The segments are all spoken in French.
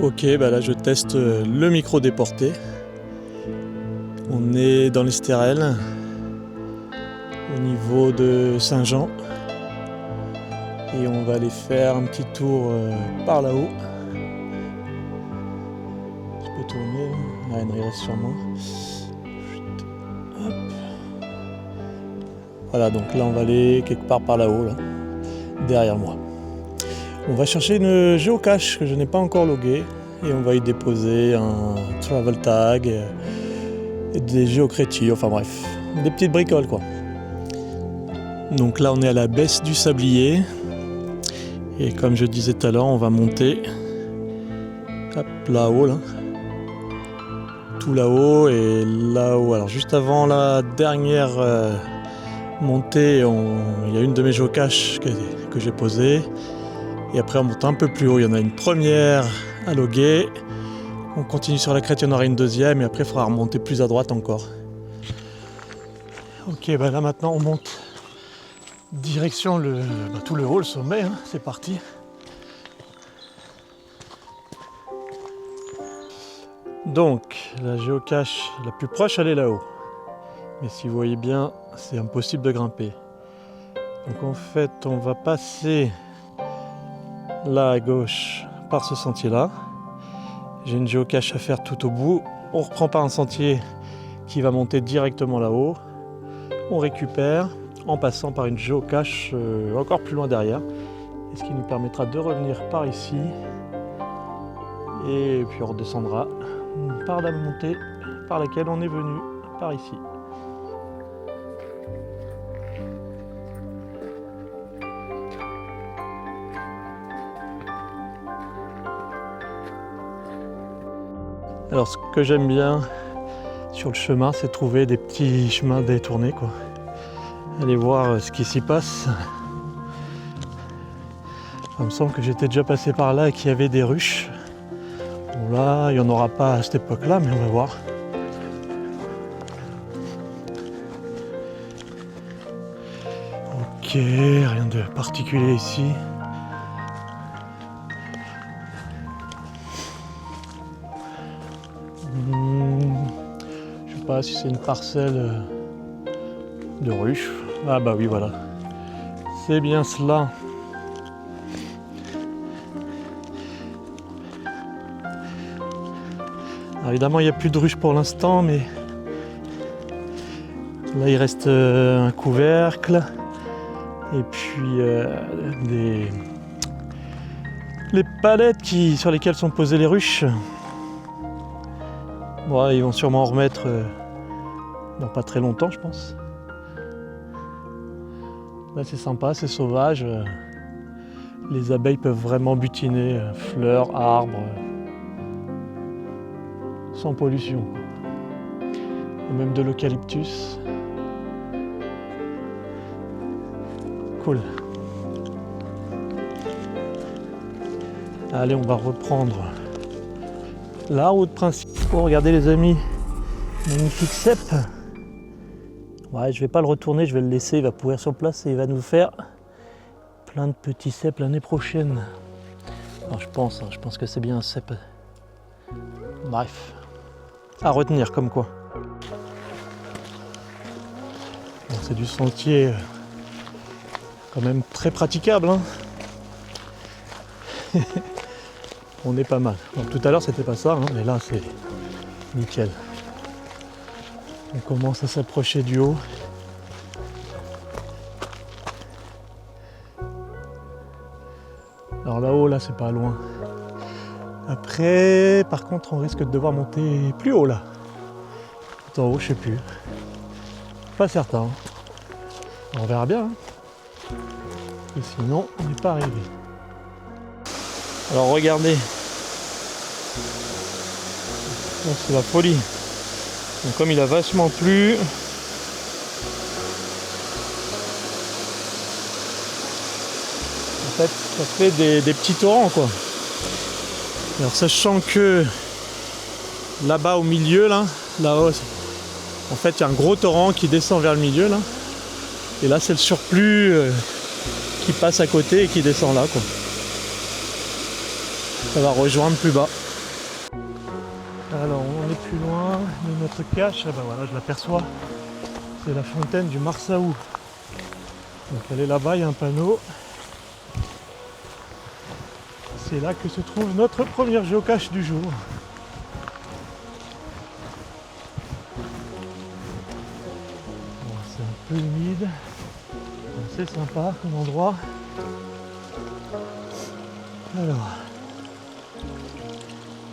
Ok, bah là je teste le micro déporté. On est dans l'Estérel, au niveau de Saint-Jean. Et on va aller faire un petit tour par là-haut. Je peux tourner, ouais, non, il reste sur moi. Hop. Voilà, donc là on va aller quelque part par là-haut, là, derrière moi. On va chercher une géocache que je n'ai pas encore loguée et on va y déposer un travel tag et des géocrétis, enfin bref, des petites bricoles quoi. Donc là on est à la baisse du Sablier et comme je disais tout à l'heure, on va monter hop, là-haut, là. Tout là-haut et là-haut. Alors juste avant la dernière montée, il y a une de mes géocaches que j'ai posée. Et après on monte un peu plus haut, il y en a une première à loguer. On continue sur la crête, il y en aura une deuxième et après il faudra remonter plus à droite encore. Ok, bah là maintenant on monte direction tout le haut, le sommet, hein. C'est parti. Donc la géocache la plus proche elle est là-haut. Mais si vous voyez bien, c'est impossible de grimper. Donc en fait on va passer là à gauche par ce sentier là. J'ai une géocache à faire tout au bout. On reprend par un sentier qui va monter directement là-haut. On récupère en passant par une géocache encore plus loin derrière. Et ce qui nous permettra de revenir par ici. Et puis on redescendra par la montée par laquelle on est venu, par ici. Alors ce que j'aime bien sur le chemin, c'est trouver des petits chemins détournés, quoi. Aller voir ce qui s'y passe. Il me semble que j'étais déjà passé par là et qu'il y avait des ruches. Bon là, il n'y en aura pas à cette époque-là, mais on va voir. Ok, rien de particulier ici. Je sais pas si c'est une parcelle de ruches. Ah bah oui, voilà. C'est bien cela. Alors évidemment, il n'y a plus de ruches pour l'instant, mais là, il reste un couvercle et puis les palettes sur lesquelles sont posées les ruches. Bon, ils vont sûrement en remettre dans pas très longtemps, je pense. Là, c'est sympa, c'est sauvage. Les abeilles peuvent vraiment butiner fleurs, arbres, sans pollution. Et même de l'eucalyptus. Cool. Allez, on va reprendre la route principale. Oh, regardez les amis, magnifique cèpe. Ouais, je vais pas le retourner, je vais le laisser, il va pourrir sur place et il va nous faire plein de petits cèpes l'année prochaine. Alors, je pense que c'est bien un cèpe. Bref, à retenir comme quoi. Bon, c'est du sentier quand même très praticable, hein. On est pas mal. Donc, tout à l'heure c'était pas ça, hein, mais là c'est nickel. On commence à s'approcher du haut. Alors là-haut, là c'est pas loin. Après, par contre, on risque de devoir monter plus haut là. Tout en haut, je sais plus. Pas certain. On verra bien. Hein. Et sinon, on n'est pas arrivé. Alors regardez. Bon, c'est la folie. Donc comme il a vachement plu, en fait ça fait des petits torrents quoi. Alors sachant que là-bas au milieu, là-haut, en fait il y a un gros torrent qui descend vers le milieu là. Et là c'est le surplus qui passe à côté et qui descend là quoi. Ça va rejoindre plus bas. plus loin de notre cache, ben voilà, je l'aperçois. C'est la fontaine du Marsaou. Donc elle est là-bas, il y a un panneau. C'est là que se trouve notre première géocache du jour. Bon, c'est un peu humide, c'est sympa comme endroit. Alors,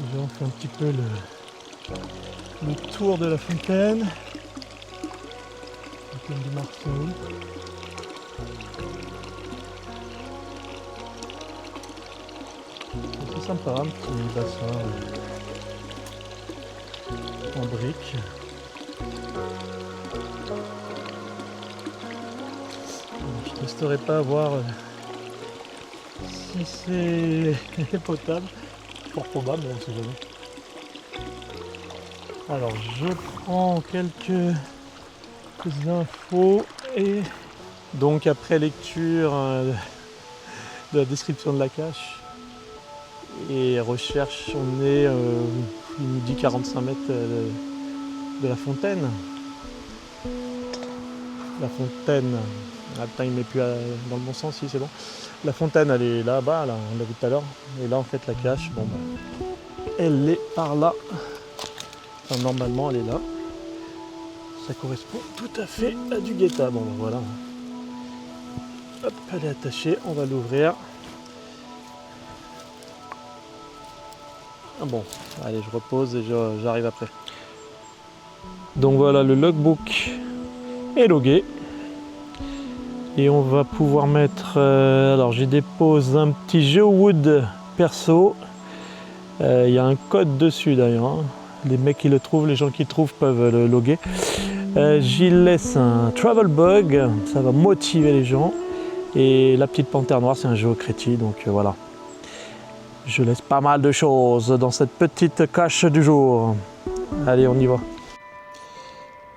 déjà on fait un petit peu le tour de la fontaine. Fontaine du Marsaou. C'est sympa, un petit bassin en briques. Je ne testerai pas à voir si c'est potable. Fort probable, on ne sait jamais. Alors je prends quelques infos et donc après lecture de la description de la cache et recherche, on est il nous dit 45 mètres de la fontaine. La fontaine, attends, il ne met plus dans le bon sens, si c'est bon. La fontaine elle est là-bas, là, on l'a vu tout à l'heure. Et là en fait la cache, bon bah, elle est par là. Enfin, normalement elle est là. Ça correspond tout à fait à du guetta. Bon ben voilà. Hop, elle est attachée, on va l'ouvrir. Ah bon, allez, je repose et j'arrive après. Donc voilà, le logbook est logué. Et on va pouvoir mettre... alors j'y dépose un petit GeoWood perso. Il y a un code dessus d'ailleurs. Hein. Les mecs qui le trouvent, les gens qui le trouvent peuvent le loguer. J'y laisse un travel bug, ça va motiver les gens. Et la petite panthère noire, c'est un géocrétie, donc voilà. Je laisse pas mal de choses dans cette petite cache du jour. Allez, on y va.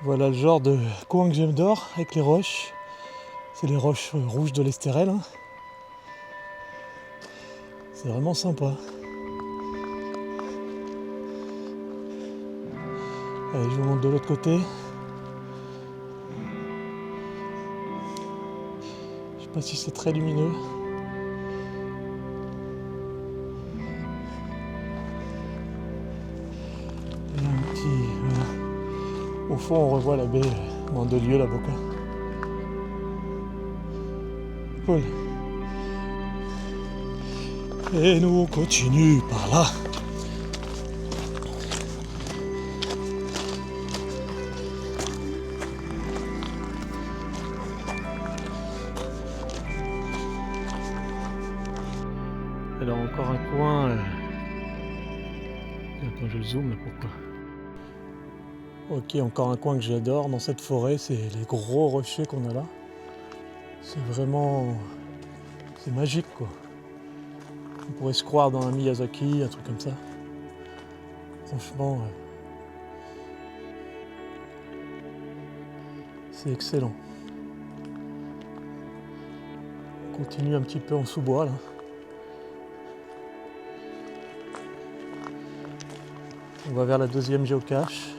Voilà le genre de coin que j'adore avec les roches. C'est les roches rouges de l'Estérel. Hein. C'est vraiment sympa. Allez, je vous montre de l'autre côté. Je sais pas si c'est très lumineux. Il y a un petit... Voilà. Au fond, on revoit la baie Mandelieu, la Boca. Cool. Et nous on continue par là. Alors encore un coin. Attends, je le zoome là, pourquoi? Ok, encore un coin que j'adore dans cette forêt, c'est les gros rochers qu'on a là. C'est vraiment... c'est magique quoi. On pourrait se croire dans un Miyazaki, un truc comme ça. Franchement, c'est excellent. On continue un petit peu en sous-bois là. On va vers la deuxième géocache.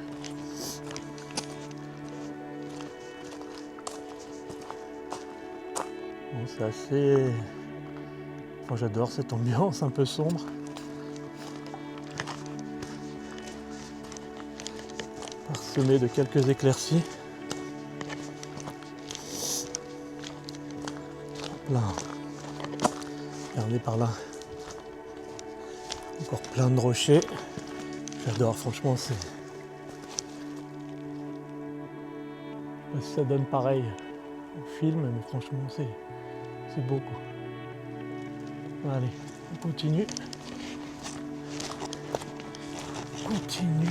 Bon, c'est assez... Moi j'adore cette ambiance un peu sombre. Parsemée de quelques éclaircies. Hop là. Regardez par là. Encore plein de rochers. J'adore, franchement, c'est... Je sais pas si ça donne pareil au film, mais franchement, c'est beau, quoi. Allez, on continue. On continue.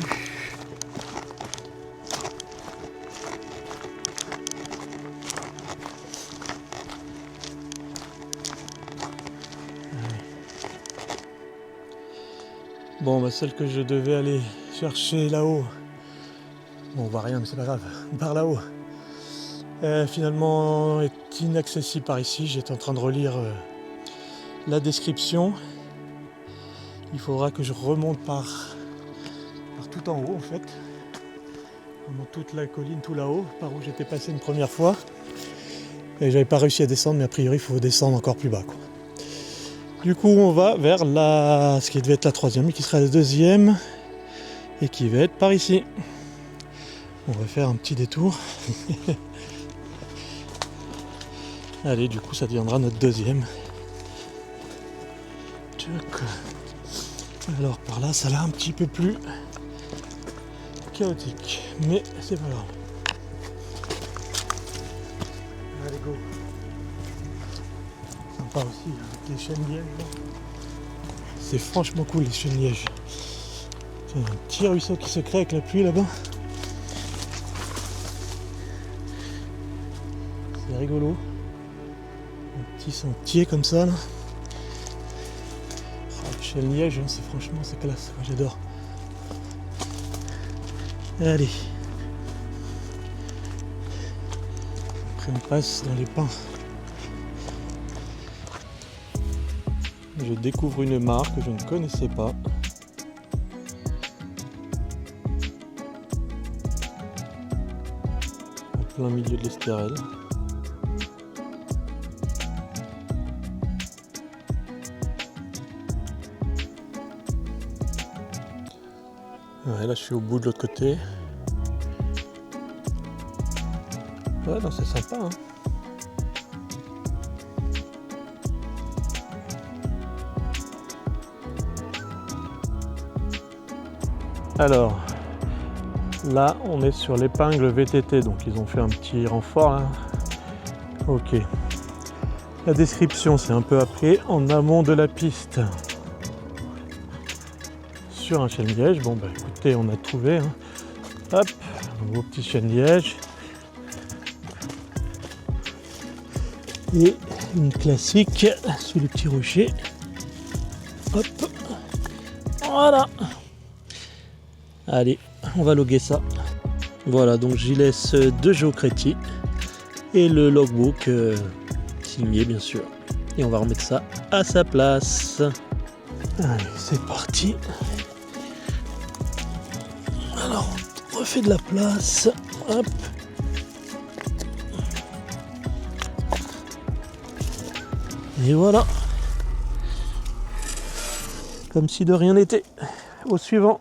Bon, bah celle que je devais aller chercher là-haut, bon, on voit rien, mais c'est pas grave, par là-haut, finalement est inaccessible par ici. J'étais en train de relire la description. Il faudra que je remonte par tout tout en haut en fait. On monte toute la colline tout là-haut, par où j'étais passé une première fois. Et j'avais pas réussi à descendre, mais a priori il faut descendre encore plus bas, quoi. Du coup on va vers ce qui devait être la troisième, mais qui sera la deuxième, et qui va être par ici. On va faire un petit détour. Allez, du coup ça deviendra notre deuxième. Alors par là ça a l'air un petit peu plus chaotique, mais c'est pas grave. Allez go. Sympa aussi avec les chênes lièges. C'est franchement cool les chênes lièges. C'est un petit ruisseau qui se crée avec la pluie là-bas. C'est rigolo. Un petit sentier comme ça là. Le chêne liège, c'est classe, moi j'adore. Allez. Après on passe dans les pins. Je découvre une mare que je ne connaissais pas. En plein milieu de l'Estérel. Ouais, là je suis au bout de l'autre côté. Ouais, non, c'est sympa, hein. Alors, là on est sur l'épingle VTT, donc ils ont fait un petit renfort là. Ok. La description, c'est un peu après, en amont de la piste. Sur un chêne liège, bon bah écoutez, on a trouvé, hein. Hop, un beau petit chêne liège. Et une classique sous les petits rochers. Hop, voilà. Allez, on va loguer ça. Voilà, donc j'y laisse 2 géocréties et le logbook signé bien sûr. Et on va remettre ça à sa place. Allez, c'est parti. Alors, on refait de la place. Hop. Et voilà. Comme si de rien n'était. Au suivant.